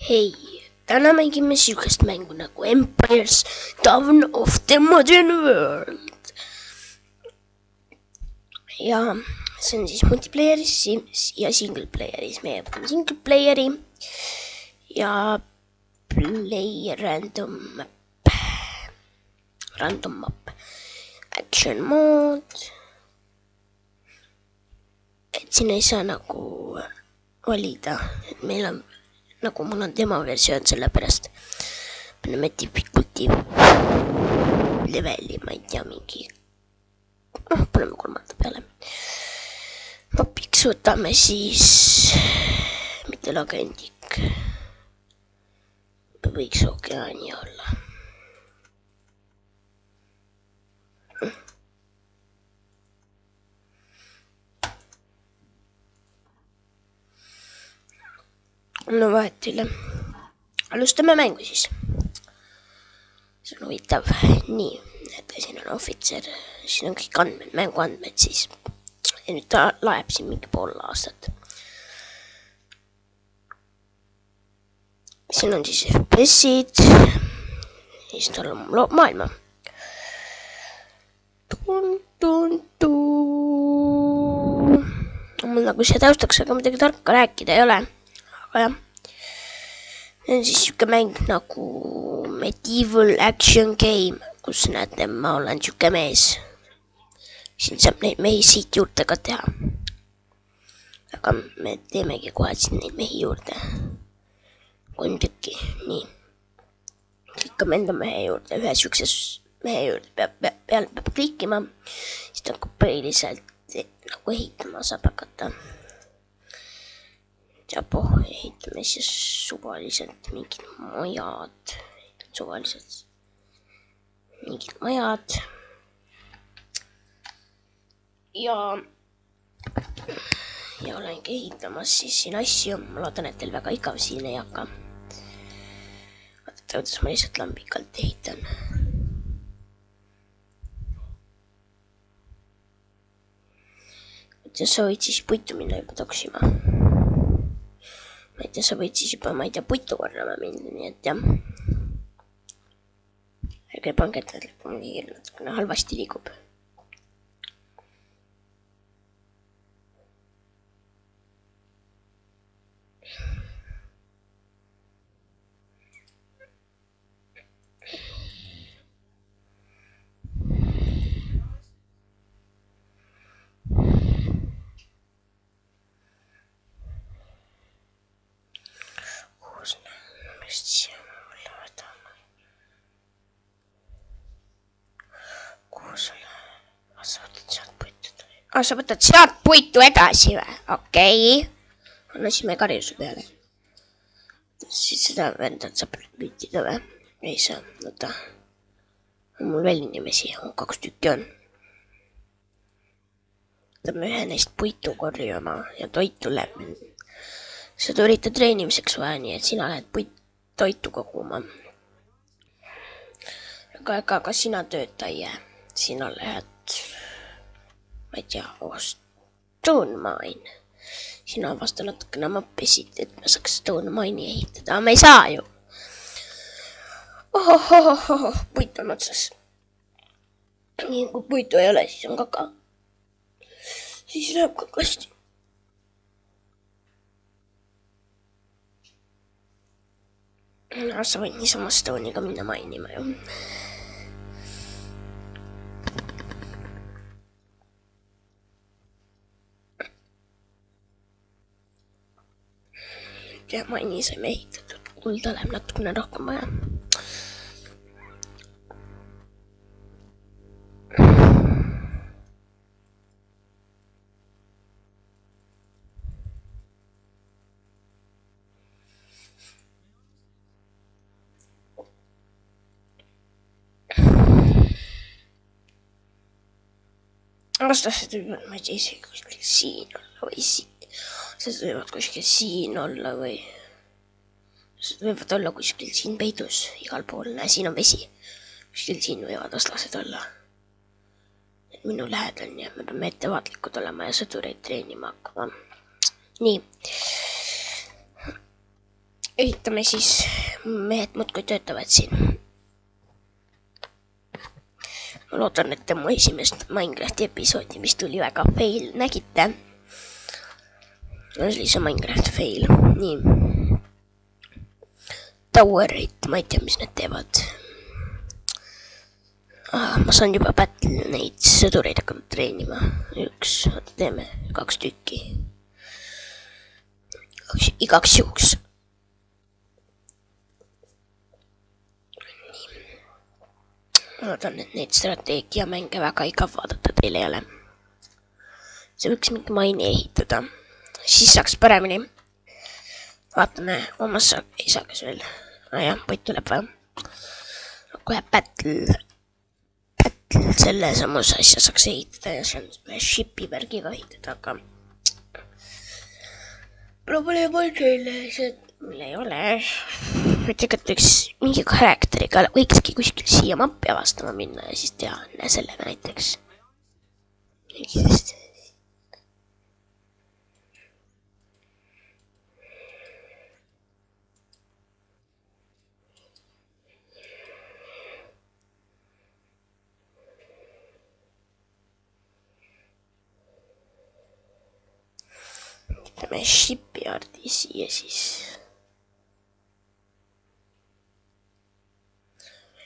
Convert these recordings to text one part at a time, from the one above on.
Hei, täna mängime sihukest mängu nagu Empires Dawn of the Modern World. Ja see on siis multiplayeris ja single playeris. Meie võtame single playeri ja play random map, action mode. Et siin ei saa nagu valida, et meil on nagu mul on tema versioon, sellepärast paneme difficulty leveli, ma ei tea, mingi paneme 3 peale. Mapiks võtame siis mitte lagendik, võiks ookeani olla. No vahet üle. Alustame mängu siis. See on huvitav. Nii, näete, siin on ohvitser. Siin on kõik andmed, mänguandmed siis. Ja nüüd ta laeb siin mingi pool aastat. Siin on siis FPS-id. Siis tal on maailma. Mul nagu see taustaks, aga midagi tarka rääkida ei ole. Aga jah, see on siis siuke mäng nagu medieval action game, kus näete, ma olen siuke mees. Siin saab neid mehi siit juurde ka teha. Aga me teemegi kohe siin neid mehi juurde. 3 tükki, nii. Klikkame enda mehe juurde, ühe siukses mehe juurde peale peab klikkima. Siis ta hakkab põhiliselt nagu ehitama saab hakata. Ja ehitame siis suvaliselt mingid majad. Ja olengi ehitamas siis siin asju. Ma loodan, et teil väga igav siin ei hakka. Vaadata, kuidas ma lihtsalt lambikalt ehitan. Ja sa võid siis puitu minna juba toksima. Ma ei tea, sa võid siis juba, ma ei tea, puitu korrama minna, nii et jah. Ärge pange, et mingi natukene halvasti liigub. Sa võtad sealt puitu edasi või? Okei. Annasime karjuse peale. Siis seda vendad saab pütida või? Ei saa, võta. Mul veel inimesi, 2 tükki on. Võtame ühe neist puitu korjama ja toitu läbi. Sa tulite treenimiseks vaja, nii et sina lähed toitu koguma. Aga sina tööta ei jää. Sina lähed, ma ei tea, stone mine. Sina avasta natukene mappisid, et me saaks stone mine'i ehitada. Me ei saa ju. Puit on otsas. Nii kui puitu ei ole, siis on kaka. Siis läheb kakasti. Sa võid niisama stone'iga minna mainima ju. Ja maini saime ehitatud. Kulda läheb natukene rohkem vaja. Vastased võivad, ma ei tea, isegi kuskil siin olla või siin. Need võivad kuskil siin olla või need võivad olla kuskil siin peidus igal pool. Näe, siin on vesi. Kuskil siin võivad oslased olla. Minu lähedal, nii et me peame ettevaatlikud olema ja sõdureid treenima hakkama. Nii. ehitame siis, mehed muudkui töötavad siin. Ma loodan, et mu esimest Minecrafti episoodi, mis tuli väga fail, nägite. See oli see Minecraft fail, nii. Towerit, ma ei tea, mis need teevad. Ma saan juba battle neid sõdureid hakanud treenima. Teeme 2 tükki. Igaks juhuks. Ma loodan, et neid strateegiamänge väga igav vaadata teil ei ole. See võiks mingi maini ehitada. Siis saaks paremini. Vaatame, ei saaks veel. Jah, võit tuleb vaja. Kohe battle selle samus asja saaks ehitada ja see on shipi värgiga ehitada, aga probleem on see, et mul ei ole. Tegelikult võiks mingi karakteriga võikski kuskil siia mappi avastama minna ja siis teha sellega näiteks. Teeme shipyardi siia siis.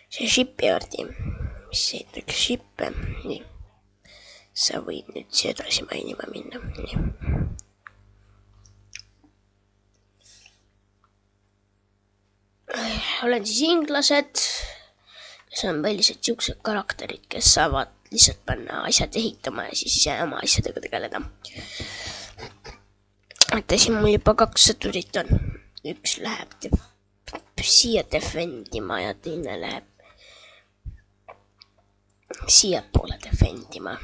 See shipyardi, mis ehitaks shippe, nii. Sa võid nüüd siia edasi mainima minna, nii. Olen siis inglased, kes on põhilised siuksed karakterid, kes saavad lihtsalt panna asjad ehitama ja siis ise oma asjadega tegeleda. Siin mul juba 2 sõdurit on. Üks läheb siia defendima ja teine läheb siia poole defendima.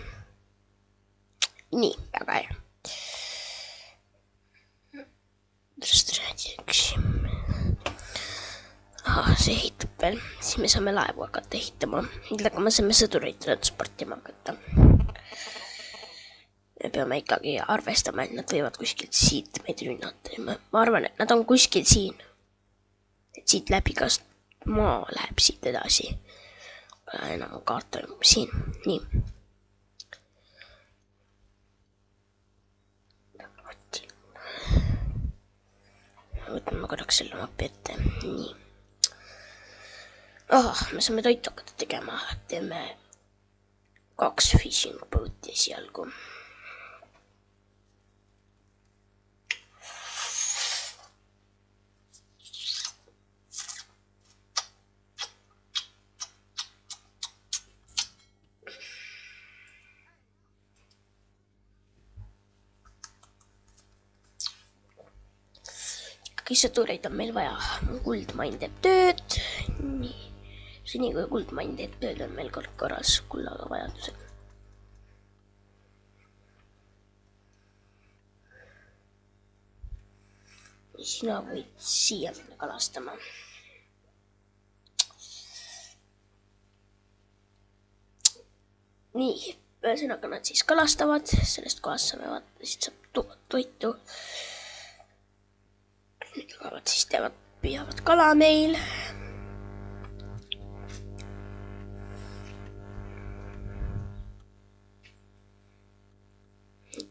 Nii, väga hea. See ehitab veel. Siis me saame laevu hakata ehitama. Millega me saame sõdureid transportima hakata. Me peame ikkagi arvestama, et nad võivad kuskilt siit meid rünnata. Ma arvan, et nad on kuskil siin. Et siit läbi kas maa läheb siit edasi. Enam kaart on siin. Nii. Võtame korraks selle mapi ette. Nii. Me saame toitu hakata tegema. Teeme 2 fishing boat'i esialgu. Kõik sõdureid on meil vaja. Kuldmain teeb tööd. Nii. Seni kui kuldmain teeb tööd on meil kord korras kullaga vajadused. Sina võid siia minna kalastama. Nii. Ühesõnaga nad siis kalastavad. Sellest kohast saame vaadata, siit saab toitu. Siis püüavad kala meil.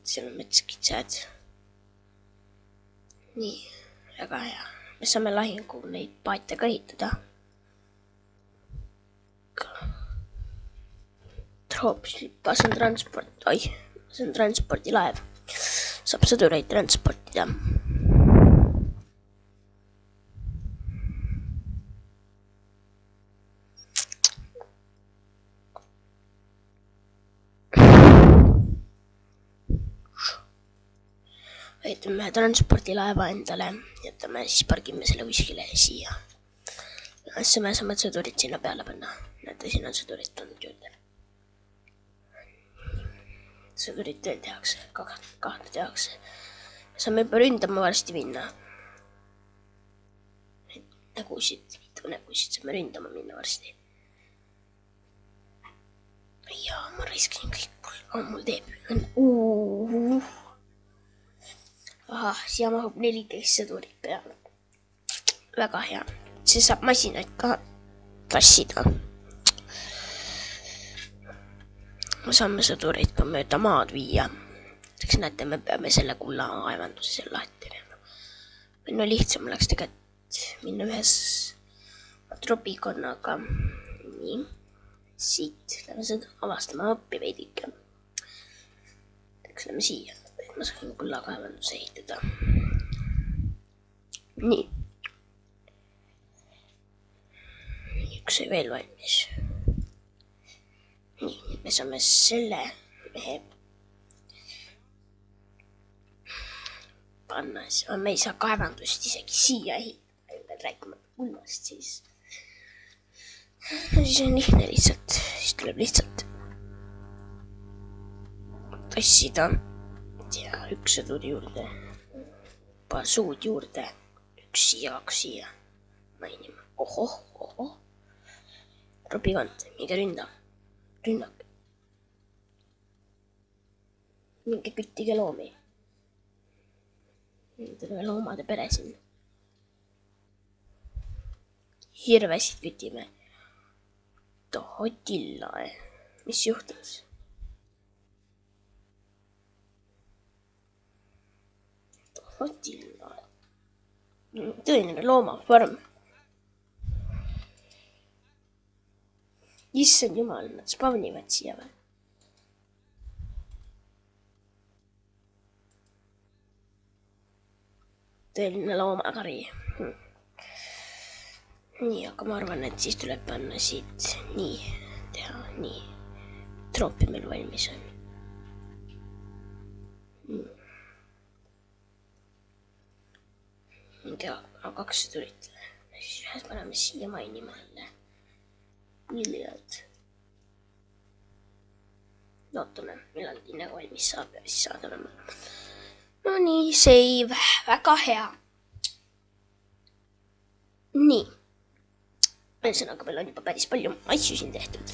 Seal on metskitsad. Nii, väga hea. Me saame lahingu neid paate ka ehitada. Dropshipas on transport. See on transpordilaev. Saab sõdureid transportida. Võtame transpordilaeva endale, jätame siis pargime selle kuskile siia. Siis me saame sõdurid sinna peale panna. Näete, siin on sõdurid tulnud juurde. Sõdurid veel tehakse, kahte tehakse. Saame juba ründama varsti minna. Nägusid saame ründama minna varsti. Jaa, ma raiskasin kõik, mul teeb. Siia mahub 14 sõdurit peale. väga hea, see saab masinaid ka tassida. saame sõdureid ka mööda maad viia. Eks näete, me peame selle kulla kaevanduse seal lahti tegema. No lihtsam oleks tegelikult minna ühes tropikonnaga. Nii, siit lähme seda avastama õppi veidike. Eks lähme siia, et ma saan kulla kaevanduse ehitada. Nii. Üks sai veel valmis. Nii, me saame selle mehe panna, me ei saa kaevandust isegi siia ehitada, rääkimata kullast siis. Siis on lihtne lihtsalt, siis tuleb lihtsalt tassida ja üks sõdur juurde, suud juurde, üks siia, kaks siia. Mainime, ohoh. Robikant, minge rünnak. Minge küttige loomi. Terve loomade pere siin. Hirvesid kütime. Tohotilla, mis juhtus? Tohotilla. Tõeline loomafarm. Issand jumal, nad spavnivad siia või? Tõeline loomakari. Nii, aga ma arvan, et siis tuleb panna siit nii, teha nii. Troopi meil valmis on. Mingi kaks sõdurit. Siis ühes paneme siia mainima jälle. Viljad. Lootame, millal tinnaga valmis saab ja siis saadame. No nii, save. Väga hea. Nii. Ühesõnaga, meil on juba päris palju asju siin tehtud.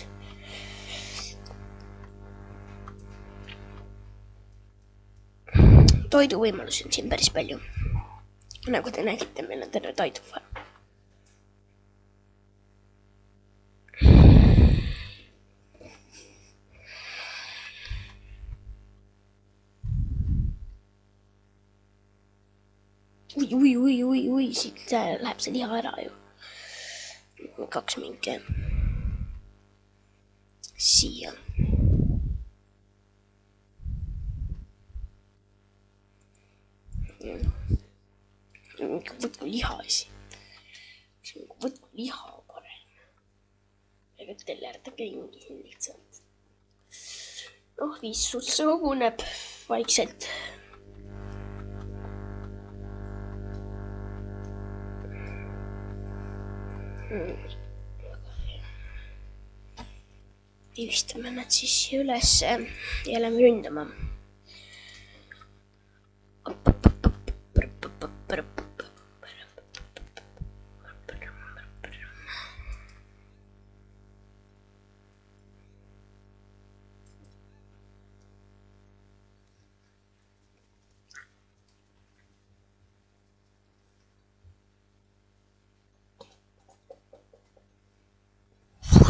Toiduvõimalusi on siin päris palju. Nagu te nägite, meil on terve toidufarm. Ui, siit läheb see liha ära ju. 2 minke. Siia. Võtku liha asi. Võtku liha parem. Ega tellerda ringi siin lihtsalt. Viissus koguneb vaikselt. Tühistame nad siis üles ja lähme ründama.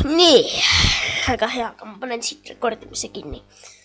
Nii, väga hea, aga ma panen siit rekordimise kinni.